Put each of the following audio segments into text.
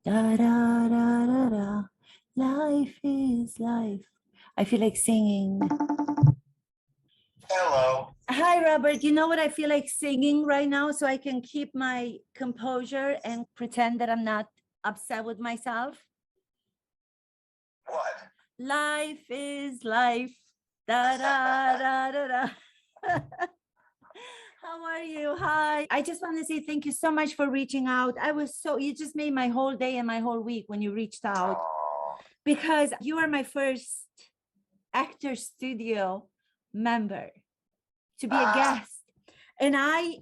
Da da da da da. Life is life. I feel like singing. Hello. Hi, Robert. You know what I feel like singing right now so I can keep my composure and pretend that I'm not upset with myself? What? Life is life. Da da da da da. How are you? Hi. I just want to say thank you so much for reaching out. You just made my whole day and my whole week when you reached out, because you are my first actor studio member to be a guest. And I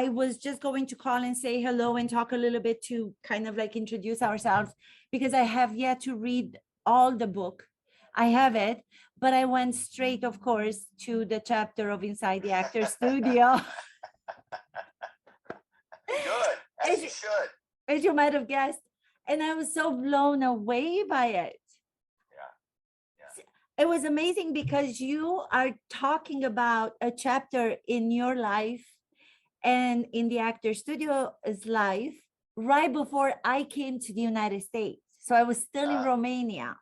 was just going to call and say hello and talk a little bit to kind of like introduce ourselves, because I have yet to read all the book. I have it, but I went straight, of course, to the chapter of Inside the Actor Studio. Good, as you should. As you might have guessed. And I was so blown away by it. It was amazing because you are talking about a chapter in your life and in the actor studio's life right before I came to the United States. So I was still in Romania.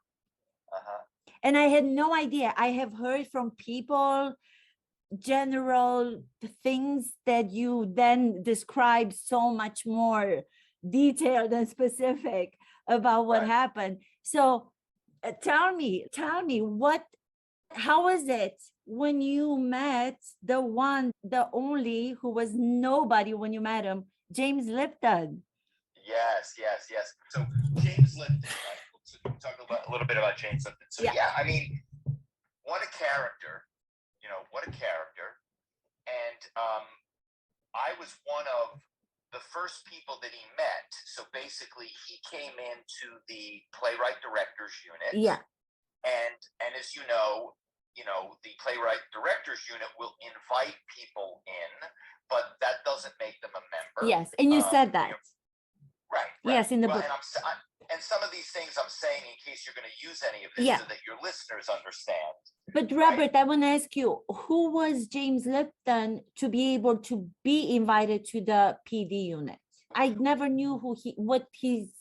And I had no idea. I have heard from people, general things that you then describe so much more detailed and specific about what happened. So tell me, how was it when you met the one, the only, who was nobody when you met him, James Lipton? Yes. So James Lipton, right? Talk a little bit about James Lipton. So yeah, I mean, what a character, what a character. And I was one of the first people that he met. So basically he came into the playwright directors unit. Yeah. And as you know, the playwright directors unit will invite people in, but that doesn't make them a member. Yes, and you said that. Right. Yes, in the book. And some of these things I'm saying in case you're going to use any of this so that your listeners understand. But Robert, I want to ask you, who was James Lipton to be able to be invited to the PD unit? I never knew what he's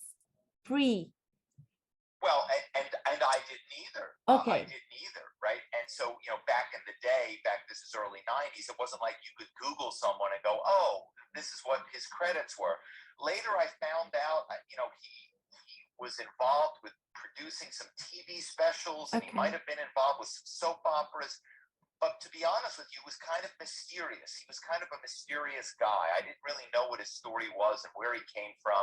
Well, and I didn't either. Okay. I didn't either, right? And so, back in the day, this is early 90s, it wasn't like you could Google someone and go, oh, this is what his credits were. Later, I found out, he was involved with producing some TV specials, and he might have been involved with some soap operas. But to be honest with you, he was kind of mysterious. He was kind of a mysterious guy. I didn't really know what his story was and where he came from.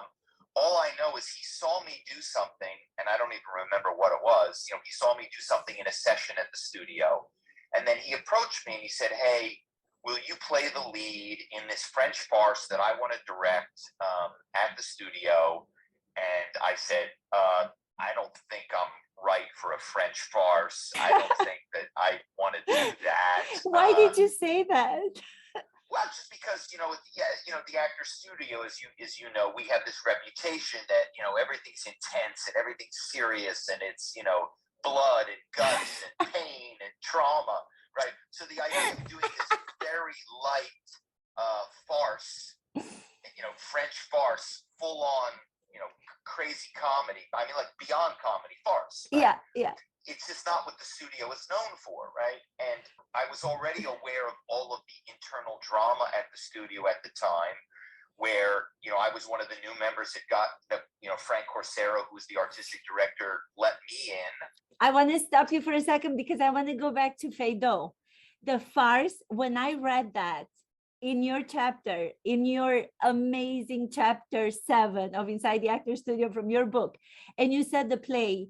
All I know is he saw me do something, and I don't even remember what it was. He saw me do something in a session at the studio. And then he approached me and he said, hey, will you play the lead in this French farce that I want to direct at the studio? And I said, I don't think I'm right for a French farce. I don't think that I want to do that. Why did you say that? Well, just because, the actor studio, as you know, we have this reputation that, everything's intense and everything's serious and it's, blood and guts and pain and trauma, right? So the idea of doing this very light farce, French farce, full on, crazy comedy. I mean, like beyond comedy, farce. Right? Yeah. It's just not what the studio is known for, right? And I was already aware of all of the internal drama at the studio at the time, where, I was one of the new members that got, Frank Corsero, who's the artistic director, let me in. I want to stop you for a second because I want to go back to Feydeau. The farce, when I read that in your chapter, in your amazing chapter 7 of Inside the Actor Studio from your book, and you said the play,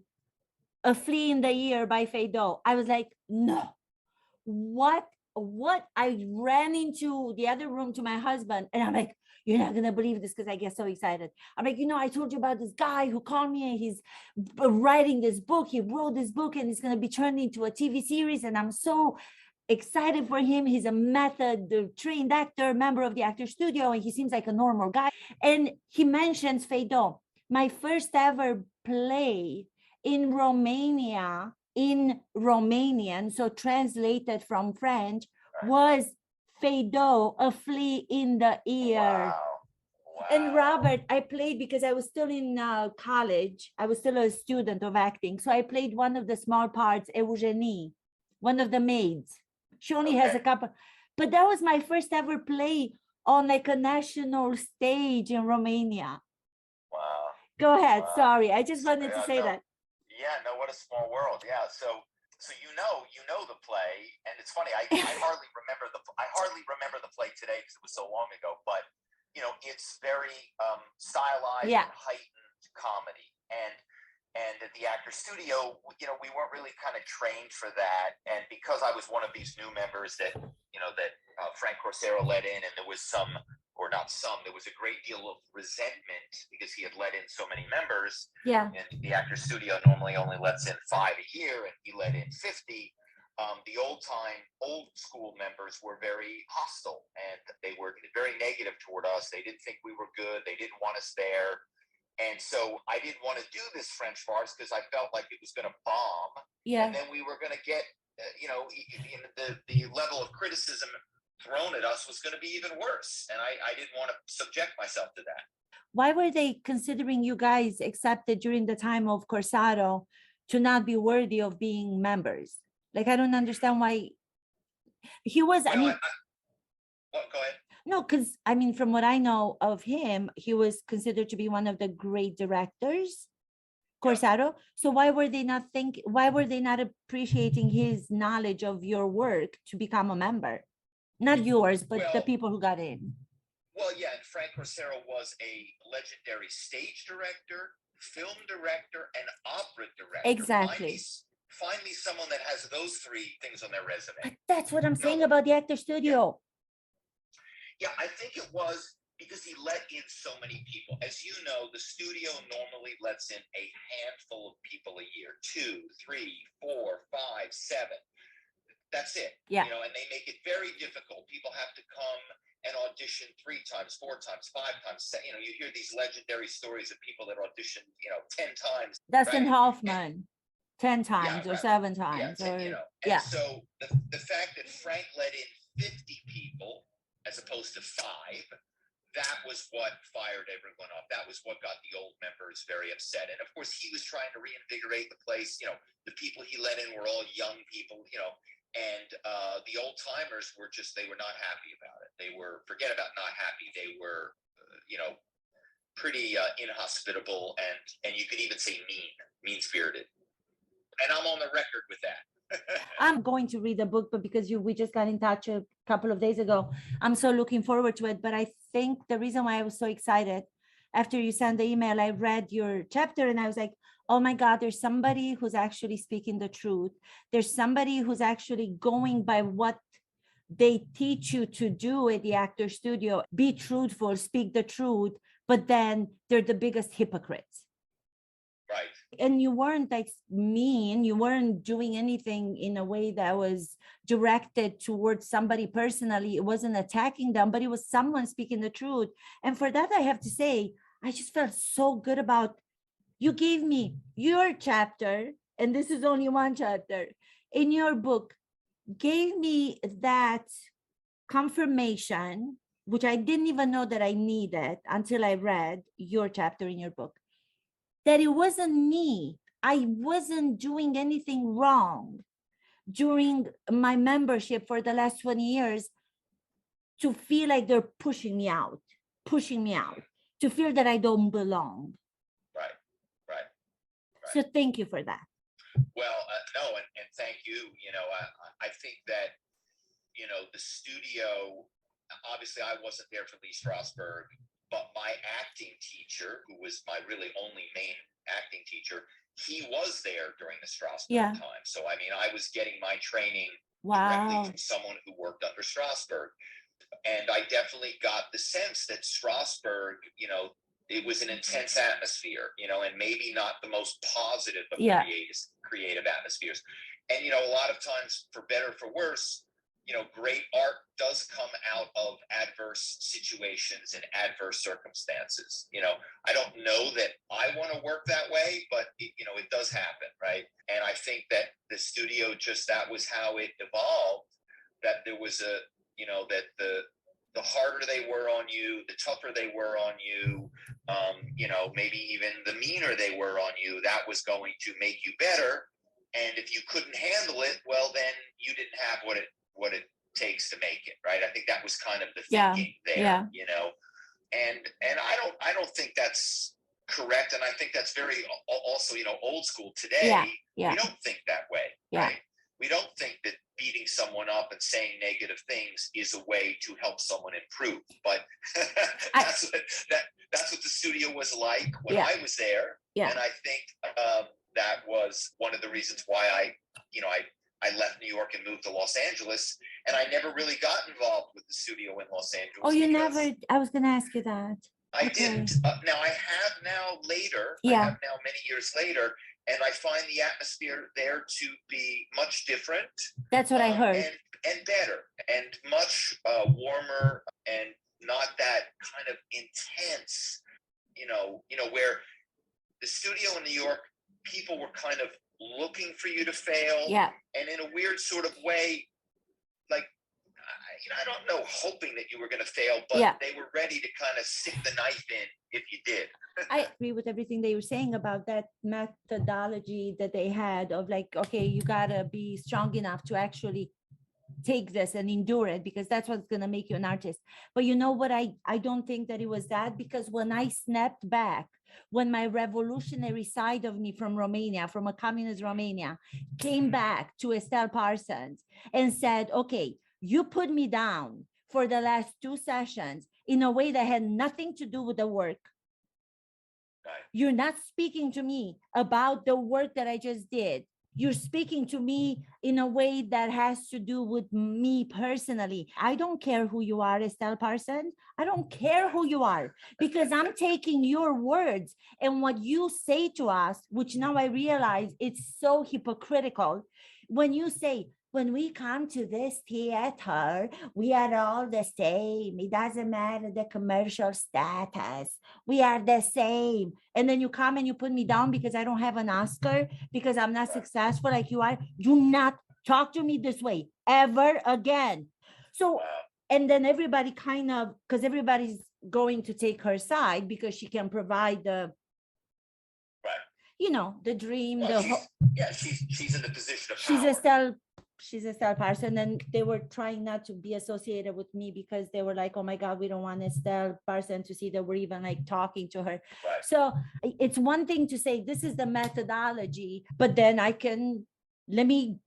A Flea in the Ear by Feydeau, I was like, no, what? I ran into the other room to my husband and I'm like, you're not going to believe this, because I get so excited. I'm like, I told you about this guy who called me and he's writing this book. He wrote this book and it's going to be turned into a TV series. And I'm so excited for him. He's a trained actor, member of the actor studio, and he seems like a normal guy. And he mentions Feydeau. My first ever play in Romania, in Romanian, so translated from French, was Feydeau, A Flea in the Ear. And Wow. Robert, I played because I was still in college. I was still a student of acting. So I played one of the small parts, Eugenie, one of the maids. She only has a Okay. couple, but that was my first ever play on like a national stage in Romania. Wow. Go ahead. Wow. Sorry. I just So, wanted to say no, that. yeah, no, what a small world. Yeah. So you know the play, and it's funny. I hardly remember the play today because it was so long ago. But you know, it's very stylized Yeah. and heightened comedy, and at the actor studio, you know, we weren't really kind of trained for that. And because I was one of these new members that Frank Corsero let in, and there was some, or not some, there was a great deal of resentment because he had let in so many members. Yeah. And the actor studio normally only lets in 5 a year, and he let in 50. The old school members were very hostile, and they were very negative toward us. They didn't think we were good. They didn't want us there. And so I didn't want to do this French farce because I felt like it was going to bomb. Yeah. And then we were going to get, the level of criticism thrown at us was going to be even worse. And I didn't want to subject myself to that. Why were they considering you guys accepted during the time of Corsaro to not be worthy of being members? Like, I don't understand why he was, Well, go ahead. no, because I mean, from what I know of him, he was considered to be one of the great directors, Corsaro. So why were they not appreciating his knowledge of your work to become a member? Not yours, but the people who got in. Well, yeah, and Frank Corsero was a legendary stage director, film director, and opera director. Exactly. Find me someone that has those 3 things on their resume. But that's what I'm saying about the actor studio. Yeah, I think it was because he let in so many people. As you know, the studio normally lets in a handful of people a year, 2, 3, 4, 5, 7. That's it. Yeah. You know, and they make it very difficult. People have to come and audition 3 times, 4 times, 5 times. You know, you hear these legendary stories of people that auditioned, 10 times. Dustin right? Hoffman, 10 times or right. 7 times. And so the fact that Frank let in 50 people as opposed to 5, that was what fired everyone up. That was what got the old members very upset. And of course, he was trying to reinvigorate the place. You know, the people he let in were all young people, and the old timers were they were not happy about it. They were, forget about not happy. They were, pretty inhospitable, and you could even say mean-spirited. And I'm on the record with that. I'm going to read the book, but because we just got in touch a couple of days ago, I'm so looking forward to it. But I think the reason why I was so excited after you sent the email, I read your chapter and I was like, oh my God, there's somebody who's actually speaking the truth. There's somebody who's actually going by what they teach you to do at the actor studio. Be truthful, speak the truth, but then they're the biggest hypocrites. Right. And you weren't like mean, you weren't doing anything in a way that was directed towards somebody personally. It wasn't attacking them, but it was someone speaking the truth. And for that, I have to say, I just felt so good about, you gave me your chapter, and this is only one chapter in your book, gave me that confirmation, which I didn't even know that I needed until I read your chapter in your book, that it wasn't me. I wasn't doing anything wrong during my membership for the last 20 years to feel like they're pushing me out, to feel that I don't belong. Right. So thank you for that. Well, no, and thank you. I think that, the studio, obviously I wasn't there for Lee Strasberg, but my acting teacher, who was my really only main acting teacher, he was there during the Strasberg time. So, I mean, I was getting my training directly from someone who worked under Strasberg. And I definitely got the sense that Strasberg, it was an intense atmosphere, and maybe not the most positive of creative atmospheres. And, a lot of times, for better or for worse, great art does come out of adverse situations and adverse circumstances. I don't know that I want to work that way, but it does happen, right? And I think that the studio that was how it evolved, that there was that the the harder they were on you, the tougher they were on you, maybe even the meaner they were on you, that was going to make you better. And if you couldn't handle it, well, then you didn't have what it takes to make it, right? I think that was kind of the thinking there, and I don't think that's correct, and I think that's very also old school today. We don't think that way, right? We don't think that beating someone up and saying negative things is a way to help someone improve, but that's what the studio was like when I was there, and I think that was one of the reasons why I left New York and moved to Los Angeles, and I never really got involved with the studio in Los Angeles. Oh, you never? I was going to ask you that. I didn't. Now I have now later. I have now many years later, and I find the atmosphere there to be much different. That's what I heard. And better, and much warmer, and not that kind of intense. Where the studio in New York, people were kind of looking for you to fail, and in a weird sort of way, like I don't know, hoping that you were going to fail, but they were ready to kind of stick the knife in if you did. I agree with everything that you were saying about that methodology that they had of like, okay, you gotta be strong enough to actually take this and endure it, because that's what's going to make you an artist. But you know what, I don't think that it was that, because when I snapped back, when my revolutionary side of me from Romania, from a communist Romania, came back to Estelle Parsons and said, okay, you put me down for the last 2 sessions in a way that had nothing to do with the work. You're not speaking to me about the work that I just did. You're speaking to me in a way that has to do with me personally. I don't care who you are, Estelle Parsons. I don't care who you are, because I'm taking your words and what you say to us, which now I realize it's so hypocritical. When you say, when we come to this theater, we are all the same. It doesn't matter the commercial status. We are the same. And then you come and you put me down because I don't have an Oscar, because I'm not successful like you are. Do not talk to me this way ever again. So, and then everybody kind of, because everybody's going to take her side because she can provide the, the dream. She's in the position of power. She's Estelle Parsons, and they were trying not to be associated with me because they were like, oh my God, we don't want Estelle Parsons to see that we're even like talking to her. So it's one thing to say, this is the methodology, but then let me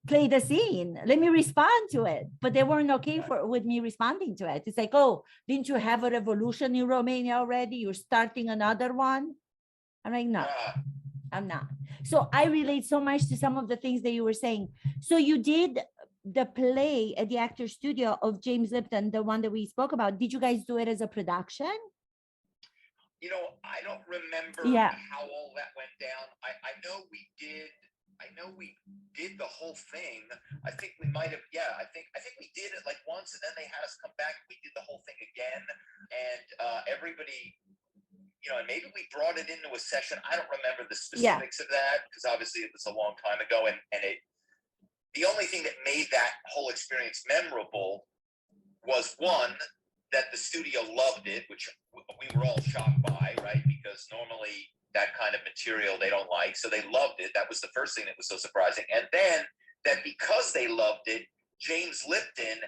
play the scene. Let me respond to it. But they weren't okay with me responding to it. It's like, oh, didn't you have a revolution in Romania already? You're starting another one? I'm like, no. I'm not. So I relate so much to some of the things that you were saying. So you did the play at the Actors Studio of James Lipton, the one that we spoke about. Did you guys do it as a production? I don't remember how all that went down. I know we did the whole thing. I think we might have, I think we did it like once, and then they had us come back. We did the whole thing again, and everybody, and maybe we brought it into a session. I don't remember the specifics of that, because obviously it was a long time ago. And the only thing that made that whole experience memorable was, one, that the studio loved it, which we were all shocked by, right? Because normally that kind of material they don't like. So they loved it. That was the first thing that was so surprising. And then that because they loved it, James Lipton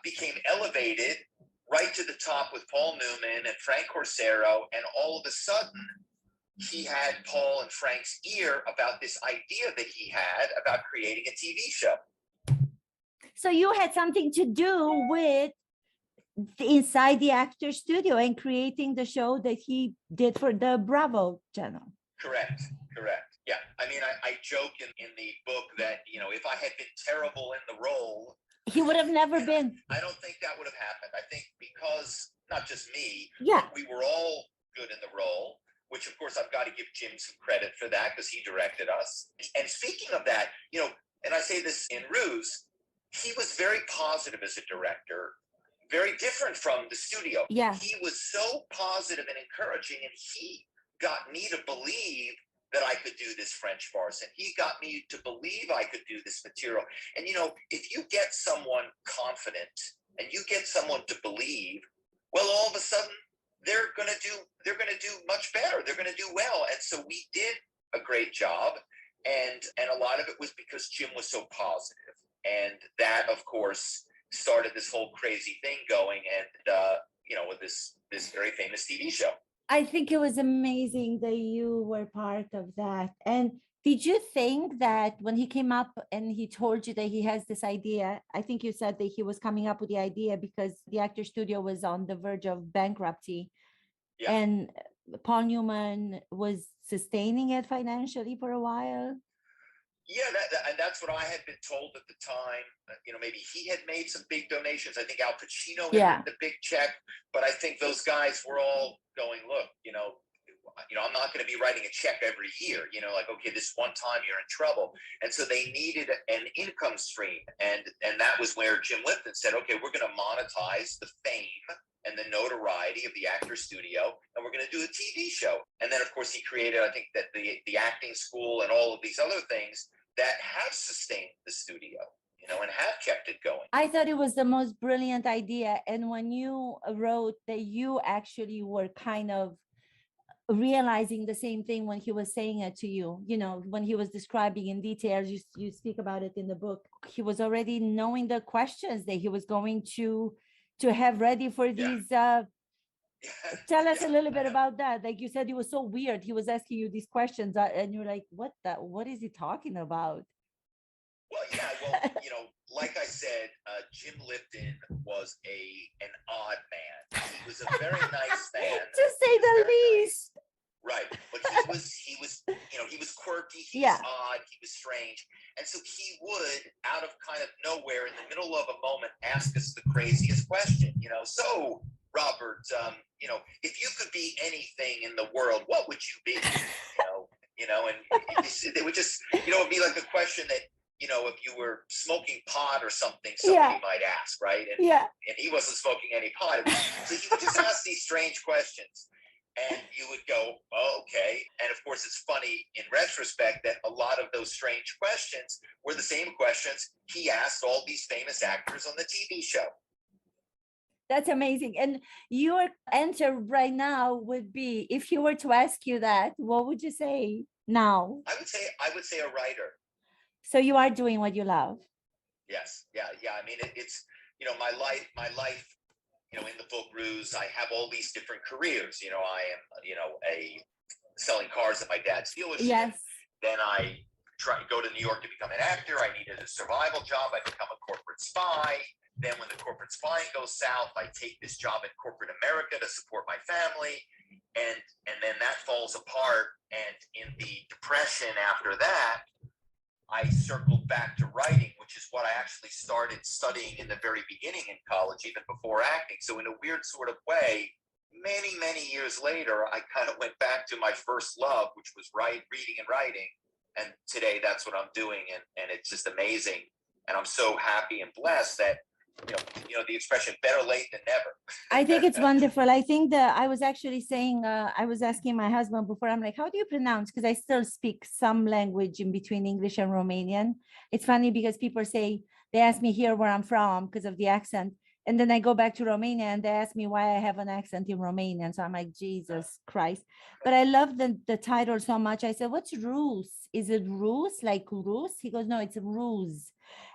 became elevated right to the top with Paul Newman and Frank Corsero, and all of a sudden he had Paul and Frank's ear about this idea that he had about creating a TV show. So you had something to do with inside the Actors Studio and creating the show that he did for the Bravo channel. Correct. Yeah, I mean, I joke in the book that, if I had been terrible in the role, he would have never been. I don't think that would have happened. I think because, not just me, but we were all good in the role, which of course I've got to give Jim some credit for that, because he directed us. And speaking of that, and I say this in RUSE, he was very positive as a director, very different from the studio. Yeah. He was so positive and encouraging, and he got me to believe that I could do this French farce, and he got me to believe I could do this material. And if you get someone confident and you get someone to believe, well, all of a sudden they're gonna do much better. They're gonna do well. And so we did a great job. And a lot of it was because Jim was so positive. And that, of course, started this whole crazy thing going, and with this very famous TV show. I think it was amazing that you were part of that. And did you think that when he came up and he told you that he has this idea, I think you said that he was coming up with the idea because the actor studio was on the verge of bankruptcy, Yeah. and Paul Newman was sustaining it financially for a while? Yeah, and that's what I had been told at the time. Maybe he had made some big donations. I think Al Pacino had written the big check, but I think those guys were all going, look, I'm not going to be writing a check every year. Like, okay, this one time you're in trouble, and so they needed an income stream, and that was where Jim Lipton said, okay, we're going to monetize the fame and the notoriety of the actor studio, and we're going to do a TV show. And then, of course, he created, I think, that the acting school and all of these other things that have sustained the studio, and have kept it going. I thought it was the most brilliant idea. And when you wrote that you actually were kind of realizing the same thing when he was saying it to you, when he was describing in details, you speak about it in the book, he was already knowing the questions that he was going to have ready for these. Tell us a little bit about that. Like you said, it was so weird. He was asking you these questions and you're like, what is he talking about? Well, yeah, like I said, Jim Lipton was an odd man. He was a very nice man, to say the least. Nice. Right, but he was quirky. He was odd. He was strange, and so he would, out of kind of nowhere, in the middle of a moment, ask us the craziest question. So Robert, if you could be anything in the world, what would you be? And it would just, it'd be like a question that, if you were smoking pot or something, somebody might ask, right? And he wasn't smoking any pot. So he would just ask these strange questions, and you would go, oh, okay. And of course, it's funny in retrospect that a lot of those strange questions were the same questions he asked all these famous actors on the TV show. That's amazing. And your answer right now would be, if he were to ask you that, what would you say now? I would say a writer. So you are doing what you love. Yes. Yeah. I mean, it's, my life, in the book RUSE, I have all these different careers. I am, selling cars at my dad's dealership. Yes. Then I go to New York to become an actor. I needed a survival job. I become a corporate spy. Then when the corporate spying goes south, I take this job in corporate America to support my family. And then that falls apart. And in the depression after that, I circled back to writing, which is what I actually started studying in the very beginning in college, even before acting. So in a weird sort of way, many, many years later, I kind of went back to my first love, which was reading and writing. And today that's what I'm doing. And it's just amazing. And I'm so happy and blessed that, the expression better late than never. I think it's wonderful. I think that I was actually saying, I was asking my husband before, I'm like, how do you pronounce? Because I still speak some language in between English and Romanian. It's funny because people say, they ask me here where I'm from because of the accent. And then I go back to Romania and they ask me why I have an accent in Romanian. So I'm like, Jesus Christ. But I love the title so much. I said, what's RUSE? Is it RUSE, like RUSE? He goes, no, it's RUSE.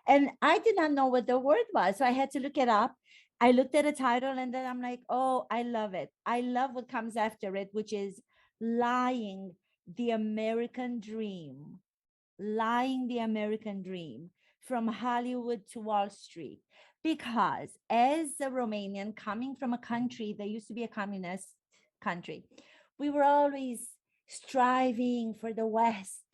And I did not know what the word was. So I had to look it up. I looked at the title and then I'm like, oh, I love it. I love what comes after it, which is lying the American dream. Lying the American dream from Hollywood to Wall Street. Because as a Romanian coming from a country that used to be a communist country, we were always striving for the West,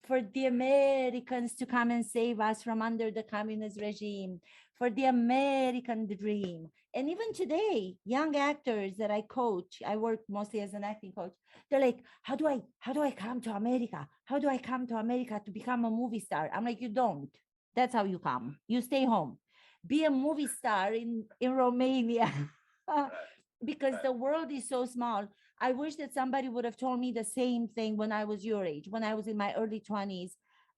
for the Americans to come and save us from under the communist regime, for the American dream. And even today, young actors that I coach, I work mostly as an acting coach, they're like, how do I come to America? How do I come to America to become a movie star? I'm like, you don't. That's how you come. You stay home. Be a movie star in Romania. Because the world is so small. I wish that somebody would have told me the same thing when I was your age, when I was in my early 20s,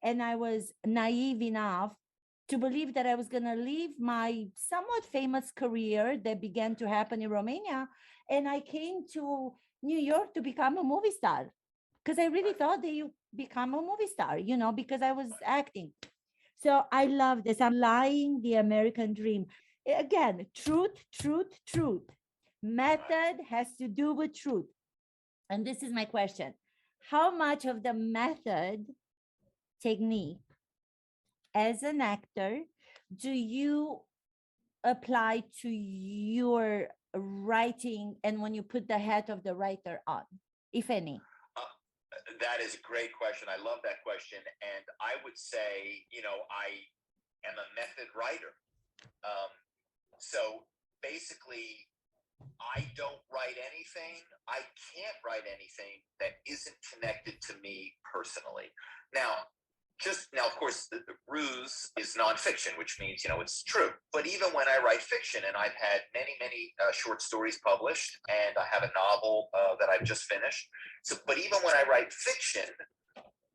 and I was naive enough to believe that I was going to leave my somewhat famous career that began to happen in Romania. And I came to New York to become a movie star because I really thought that you become a movie star, you know, because I was acting. So I love this. I'm lying the American dream. Again, truth, truth, truth. Method has to do with truth. And this is my question. How much of the method technique as an actor do you apply to your writing and when you put the hat of the writer on, if any? That is a great question. I love that question. And I would say, you know, I am a method writer. So basically, I don't write anything. I can't write anything that isn't connected to me personally. Now, of course, the RUSE is nonfiction, which means, you know, it's true. But even when I write fiction, and I've had many short stories published, and I have a novel that I've just finished. So, but even when I write fiction,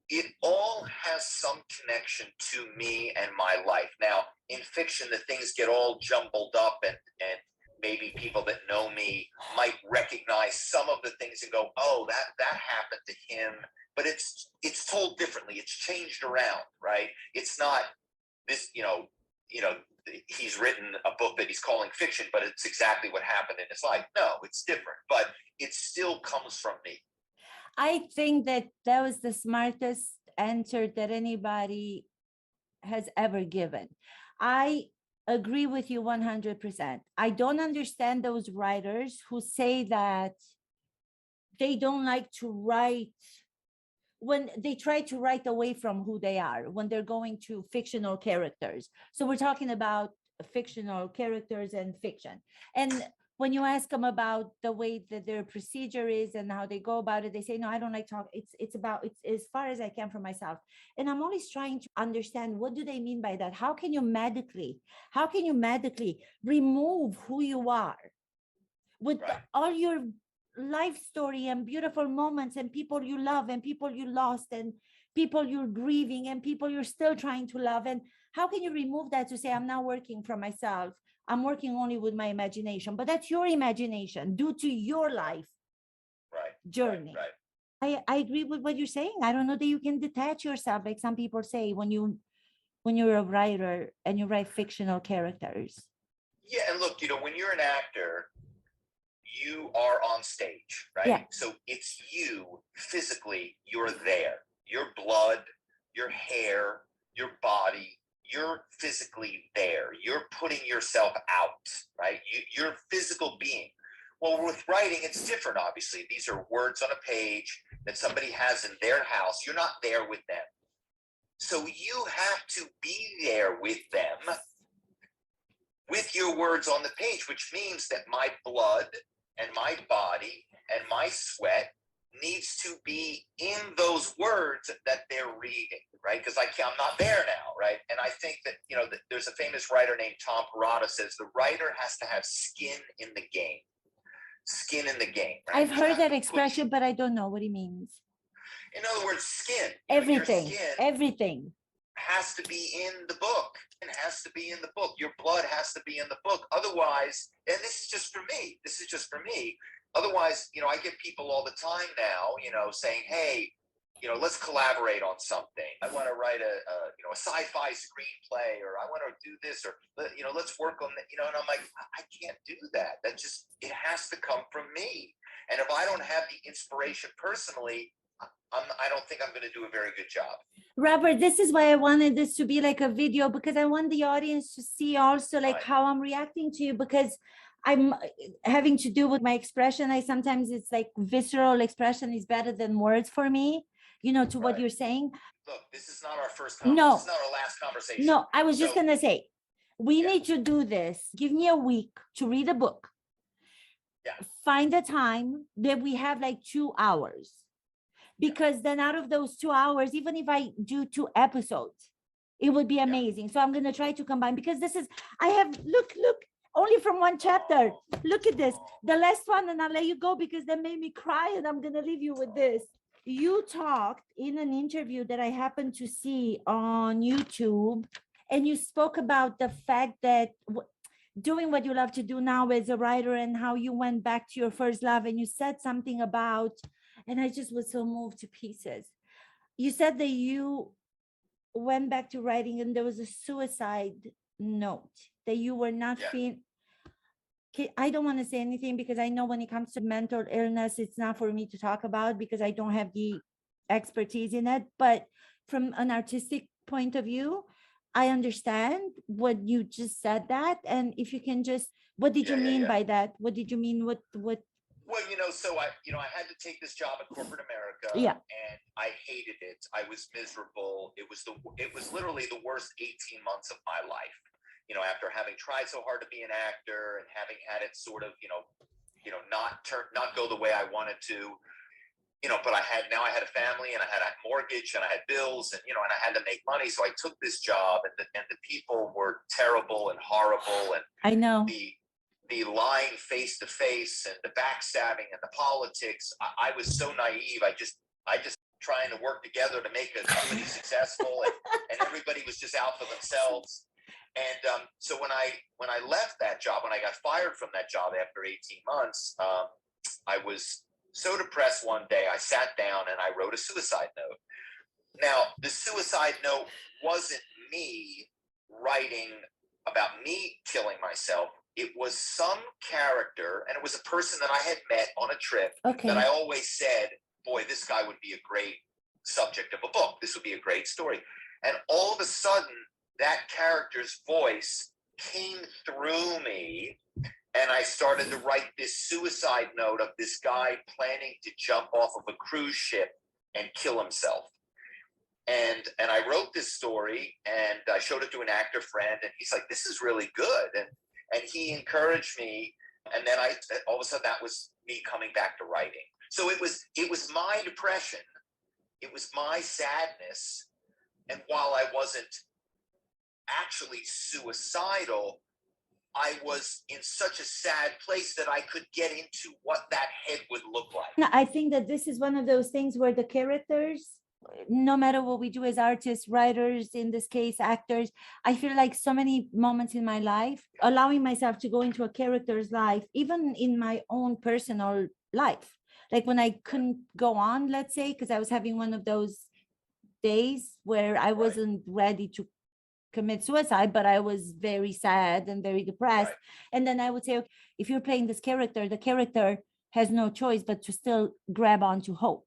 it all has some connection to me and my life. Now, in fiction, the things get all jumbled up, and maybe people that know me might recognize some of the things and go, "Oh, that happened to him." But it's told differently. It's changed around, right? It's not this, you know, he's written a book that he's calling fiction, but it's exactly what happened in his life. No, it's different, but it still comes from me. I think that was the smartest answer that anybody has ever given. I agree with you 100%. I don't understand those writers who say that they don't like to write when they try to write away from who they are, when they're going to fictional characters. So we're talking about fictional characters and fiction. And when you ask them about the way that their procedure is and how they go about it, they say, no, I don't like talk. It's as far as I can for myself. And I'm always trying to understand, what do they mean by that? How can you medically remove who you are with all your life story and beautiful moments and people you love and people you lost and people you're grieving and people you're still trying to love? And how can you remove that to say, I'm not working for myself, I'm working only with my imagination? But that's your imagination due to your life journey. I agree with what you're saying. I don't know that you can detach yourself, like some people say, when you're a writer and you write fictional characters. Yeah, and look, you know, when you're an actor, you are on stage, right? Yeah. So it's you physically, you're there. Your blood, your hair, your body, you're physically there. You're putting yourself out, right? You're a physical being. Well, with writing, it's different, obviously. These are words on a page that somebody has in their house. You're not there with them. So you have to be there with them, with your words on the page, which means that my blood and my body and my sweat needs to be in those words that they're reading, right? Because I'm not there now, right? And I think that, you know, there's a famous writer named Tom Perrotta says the writer has to have skin in the game. Skin in the game. Right? I've heard that expression, but I don't know what he means. In other words, skin. Everything. Your skin everything has to be in the book. It has to be in the book. Your blood has to be in the book. Otherwise, and this is just for me. Otherwise, you know, I get people all the time now, you know, saying, hey, you know, let's collaborate on something. I want to write a sci-fi screenplay, or I want to do this, or, you know, let's work on that, you know, and I'm like, I can't do that. It has to come from me. And if I don't have the inspiration personally, I don't think I'm going to do a very good job. Robert, this is why I wanted this to be like a video, because I want the audience to see also like how I'm reacting to you, because I'm having to do with my expression. Sometimes it's like visceral expression is better than words for me, you know, to what you're saying. Look, this is not our first No. This is not our last conversation. No, I was just going to say, we need to do this. Give me a week to read a book. Yeah. Find a time that we have like 2 hours. Because then out of those 2 hours, even if I do 2 episodes, it would be amazing. So I'm going to try to combine, because I have, look, only from one chapter. Look at this, the last one, and I'll let you go because that made me cry, and I'm going to leave you with this. You talked in an interview that I happened to see on YouTube, And you spoke about the fact that doing what you love to do now as a writer, and how you went back to your first love, and you said something about, and I just was so moved to pieces. You said that you went back to writing and there was a suicide note that you were not feeling. I don't want to say anything because I know when it comes to mental illness, it's not for me to talk about because I don't have the expertise in it. But from an artistic point of view, I understand what you just said that. And if you can just, what did you mean by that? What did you mean? What? Well, so I had to take this job in corporate America, and I hated it. I was miserable. It was literally the worst 18 months of my life. After having tried so hard to be an actor and having had it sort of, not go the way I wanted to, but I had a family, and I had a mortgage, and I had bills, and, and I had to make money. So I took this job, and the people were terrible and horrible. And I know the lying face to face and the backstabbing and the politics. I was so naive. I just trying to work together to make a company successful, and everybody was just out for themselves. And so when I left that job, when I got fired from that job after 18 months, I was so depressed one day. I sat down and I wrote a suicide note. Now, the suicide note wasn't me writing about me killing myself. It was some character, and it was a person that I had met on a trip that I always said, boy, this guy would be a great subject of a book. This would be a great story. And all of a sudden, that character's voice came through me, and I started to write this suicide note of this guy planning to jump off of a cruise ship and kill himself. And I wrote this story, and I showed it to an actor friend, and he's like, this is really good. And he encouraged me. And then all of a sudden, that was me coming back to writing. So it was my depression. It was my sadness. And while I wasn't actually suicidal, I was in such a sad place that I could get into what that head would look like. I think that this is one of those things where the characters, no matter what we do as artists, writers, in this case, actors, I feel like so many moments in my life, allowing myself to go into a character's life, even in my own personal life. Like when I couldn't go on, let's say, because I was having one of those days where I wasn't ready to commit suicide, but I was very sad and very depressed. And then I would say, okay, if you're playing this character, the character has no choice but to still grab onto hope.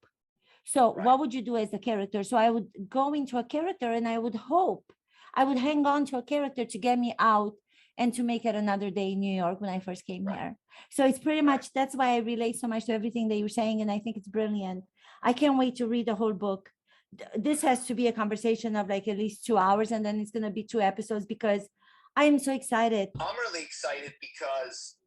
So what would you do as a character? So I would go into a character and I would hope, I would hang on to a character to get me out and to make it another day in New York when I first came here. So it's pretty much, that's why I relate so much to everything that you're saying. And I think it's brilliant. I can't wait to read the whole book. This has to be a conversation of like at least 2 hours, and then it's going to be 2 episodes because I am so excited. I'm really excited because,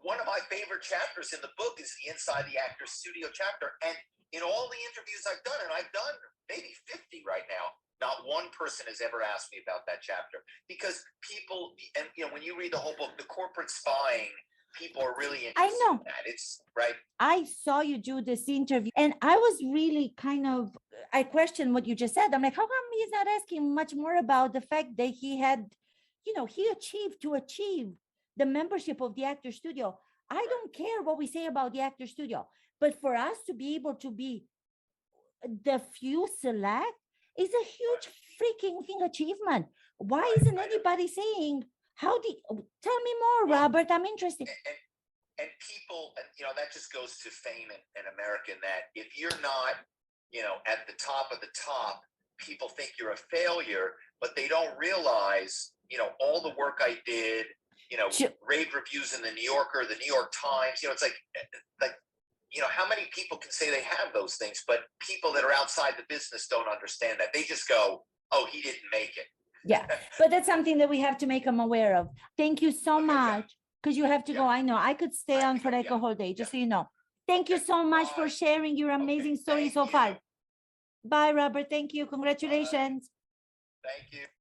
one of my favorite chapters in the book is the Inside the Actor's Studio chapter. And in all the interviews I've done, and I've done maybe 50 right now, not one person has ever asked me about that chapter, because people, and when you read the whole book, the corporate spying, people are really interested in that. It's right. I saw you do this interview and I was really I questioned what you just said. I'm like, how come he's not asking much more about the fact that he had, he achieved the membership of the Actor Studio. I don't care what we say about the Actor Studio, but for us to be able to be the few select is a huge freaking achievement. Why isn't anybody saying, tell me more, Robert, I'm interested. And people, that just goes to fame in America, that if you're not, at the top of the top, people think you're a failure, but they don't realize, all the work I did, rave reviews in the New Yorker, the New York Times, it's like, how many people can say they have those things, but people that are outside the business don't understand that. They just go, oh, he didn't make it. Yeah, but that's something that we have to make them aware of. Thank you so much, because you have to go. I know I could stay on for like a whole day, just so you know. Thank you so much for sharing your amazing story so far. Bye, Robert. Thank you. Congratulations. Thank you.